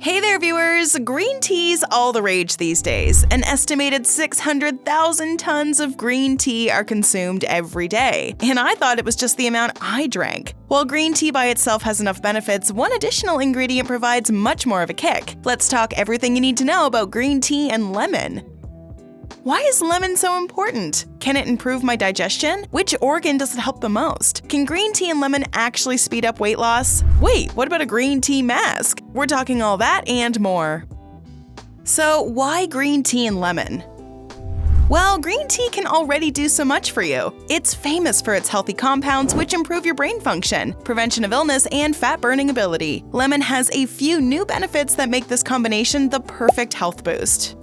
Hey there, viewers! Green tea's all the rage these days. An estimated 600,000 tons of green tea are consumed every day, and I thought it was just the amount I drank. While green tea by itself has enough benefits, one additional ingredient provides much more of a kick. Let's talk everything you need to know about green tea and lemon. Why is lemon so important? Can it improve my digestion? Which organ does it help the most? Can green tea and lemon actually speed up weight loss? Wait, what about a green tea mask? We're talking all that and more. So, why green tea and lemon? Well, green tea can already do so much for you. It's famous for its healthy compounds which improve your brain function, prevention of illness, and fat-burning ability. Lemon has a few new benefits that make this combination the perfect health boost.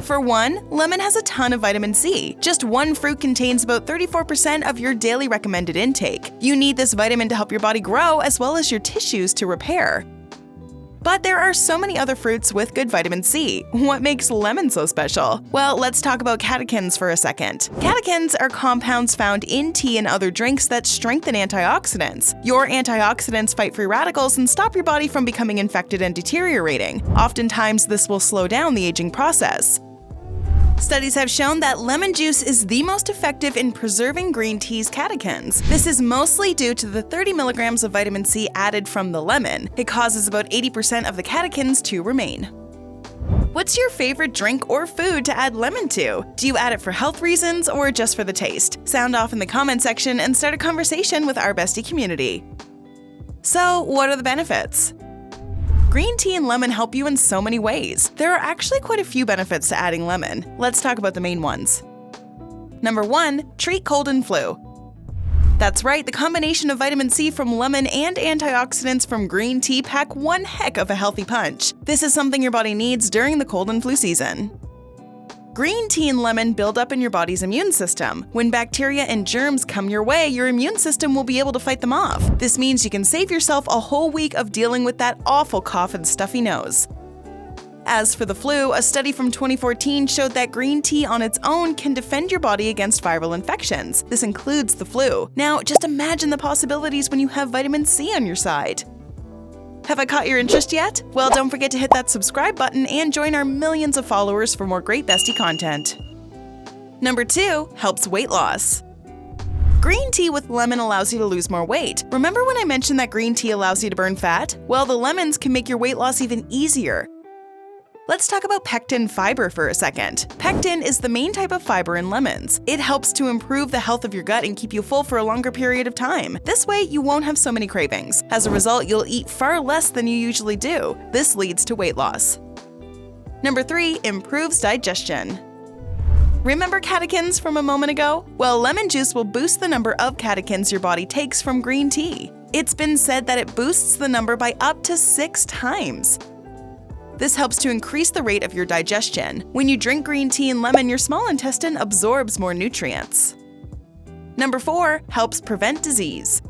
For one, lemon has a ton of vitamin C. Just one fruit contains about 34% of your daily recommended intake. You need this vitamin to help your body grow as well as your tissues to repair. But there are so many other fruits with good vitamin C. What makes lemon so special? Well, let's talk about catechins for a second. Catechins are compounds found in tea and other drinks that strengthen antioxidants. Your antioxidants fight free radicals and stop your body from becoming infected and deteriorating. Oftentimes, this will slow down the aging process. Studies have shown that lemon juice is the most effective in preserving green tea's catechins. This is mostly due to the 30 milligrams of vitamin C added from the lemon. It causes about 80% of the catechins to remain. What's your favorite drink or food to add lemon to? Do you add it for health reasons or just for the taste? Sound off in the comment section and start a conversation with our Bestie community. So, what are the benefits? Green tea and lemon help you in so many ways. There are actually quite a few benefits to adding lemon. Let's talk about the main ones. Number 1. Treat cold and flu. That's right, the combination of vitamin C from lemon and antioxidants from green tea pack one heck of a healthy punch. This is something your body needs during the cold and flu season. Green tea and lemon build up in your body's immune system. When bacteria and germs come your way, your immune system will be able to fight them off. This means you can save yourself a whole week of dealing with that awful cough and stuffy nose. As for the flu, a study from 2014 showed that green tea on its own can defend your body against viral infections. This includes the flu. Now, just imagine the possibilities when you have vitamin C on your side. Have I caught your interest yet? Well, don't forget to hit that subscribe button and join our millions of followers for more great Bestie content. Number 2. Helps weight loss. Green tea with lemon allows you to lose more weight. Remember when I mentioned that green tea allows you to burn fat? Well, the lemons can make your weight loss even easier. Let's talk about pectin fiber for a second. Pectin is the main type of fiber in lemons. It helps to improve the health of your gut and keep you full for a longer period of time. This way, you won't have so many cravings. As a result, you'll eat far less than you usually do. This leads to weight loss. Number 3. Improves digestion. Remember catechins from a moment ago? Well, lemon juice will boost the number of catechins your body takes from green tea. It's been said that it boosts the number by up to 6 times. This helps to increase the rate of your digestion. When you drink green tea and lemon, your small intestine absorbs more nutrients. Number 4. Helps prevent disease.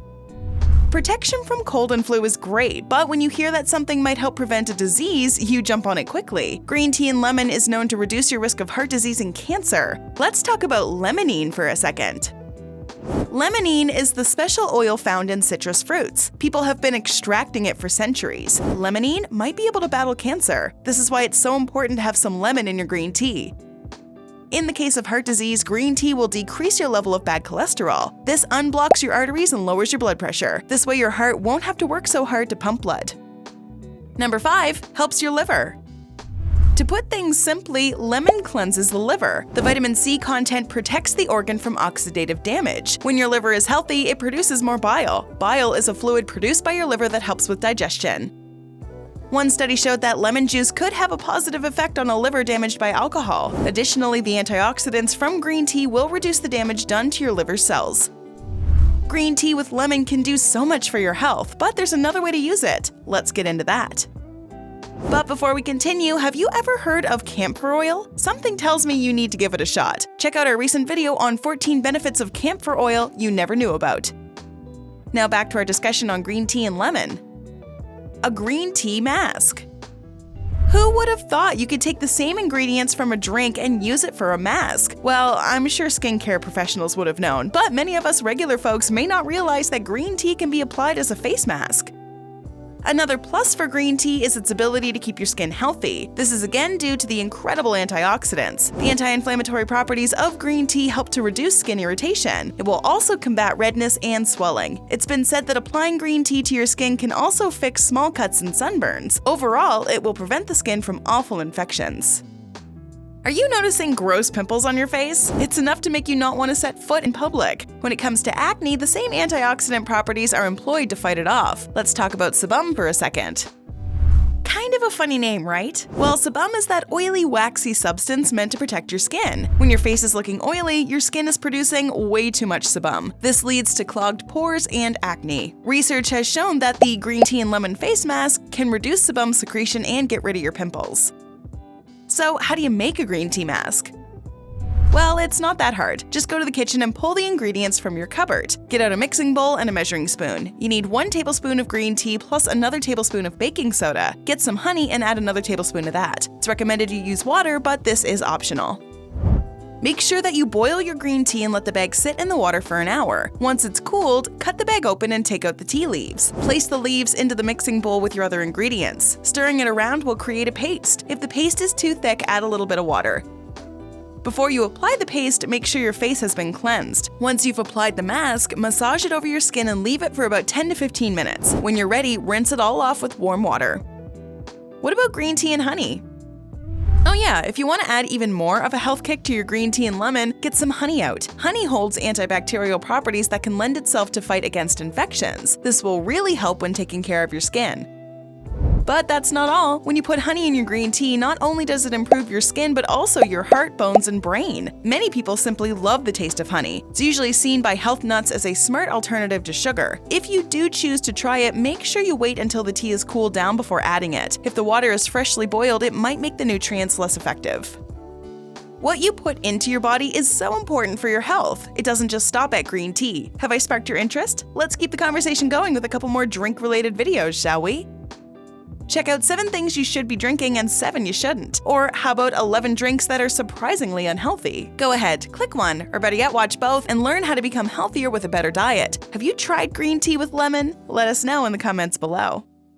Protection from cold and flu is great, but when you hear that something might help prevent a disease, you jump on it quickly. Green tea and lemon is known to reduce your risk of heart disease and cancer. Let's talk about limonene for a second. Limonene is the special oil found in citrus fruits. People have been extracting it for centuries. Limonene might be able to battle cancer. This is why it's so important to have some lemon in your green tea. In the case of heart disease, green tea will decrease your level of bad cholesterol. This unblocks your arteries and lowers your blood pressure. This way your heart won't have to work so hard to pump blood. Number 5. Helps your liver. To put things simply, lemon cleanses the liver. The vitamin C content protects the organ from oxidative damage. When your liver is healthy, it produces more bile. Bile is a fluid produced by your liver that helps with digestion. One study showed that lemon juice could have a positive effect on a liver damaged by alcohol. Additionally, the antioxidants from green tea will reduce the damage done to your liver cells. Green tea with lemon can do so much for your health, but there's another way to use it. Let's get into that. But before we continue, have you ever heard of camphor oil? Something tells me you need to give it a shot. Check out our recent video on 14 benefits of camphor oil you never knew about. Now back to our discussion on green tea and lemon. A green tea mask. Who would have thought you could take the same ingredients from a drink and use it for a mask? Well, I'm sure skincare professionals would have known, but many of us regular folks may not realize that green tea can be applied as a face mask. Another plus for green tea is its ability to keep your skin healthy. This is again due to the incredible antioxidants. The anti-inflammatory properties of green tea help to reduce skin irritation. It will also combat redness and swelling. It's been said that applying green tea to your skin can also fix small cuts and sunburns. Overall, it will prevent the skin from awful infections. Are you noticing gross pimples on your face? It's enough to make you not want to set foot in public. When it comes to acne, the same antioxidant properties are employed to fight it off. Let's talk about sebum for a second. Kind of a funny name, right? Well, sebum is that oily, waxy substance meant to protect your skin. When your face is looking oily, your skin is producing way too much sebum. This leads to clogged pores and acne. Research has shown that the green tea and lemon face mask can reduce sebum secretion and get rid of your pimples. So, how do you make a green tea mask? Well, it's not that hard. Just go to the kitchen and pull the ingredients from your cupboard. Get out a mixing bowl and a measuring spoon. You need 1 tablespoon of green tea plus another tablespoon of baking soda. Get some honey and add another tablespoon of that. It's recommended you use water, but this is optional. Make sure that you boil your green tea and let the bag sit in the water for an hour. Once it's cooled, cut the bag open and take out the tea leaves. Place the leaves into the mixing bowl with your other ingredients. Stirring it around will create a paste. If the paste is too thick, add a little bit of water. Before you apply the paste, make sure your face has been cleansed. Once you've applied the mask, massage it over your skin and leave it for about 10 to 15 minutes. When you're ready, rinse it all off with warm water. What about green tea and honey? Oh yeah, if you want to add even more of a health kick to your green tea and lemon, get some honey out. Honey holds antibacterial properties that can lend itself to fight against infections. This will really help when taking care of your skin. But that's not all. When you put honey in your green tea, not only does it improve your skin, but also your heart, bones, and brain. Many people simply love the taste of honey. It's usually seen by health nuts as a smart alternative to sugar. If you do choose to try it, make sure you wait until the tea is cooled down before adding it. If the water is freshly boiled, it might make the nutrients less effective. What you put into your body is so important for your health. It doesn't just stop at green tea. Have I sparked your interest? Let's keep the conversation going with a couple more drink-related videos, shall we? Check out 7 things you should be drinking and 7 you shouldn't. Or how about 11 drinks that are surprisingly unhealthy? Go ahead, click one, or better yet, watch both and learn how to become healthier with a better diet. Have you tried green tea with lemon? Let us know in the comments below.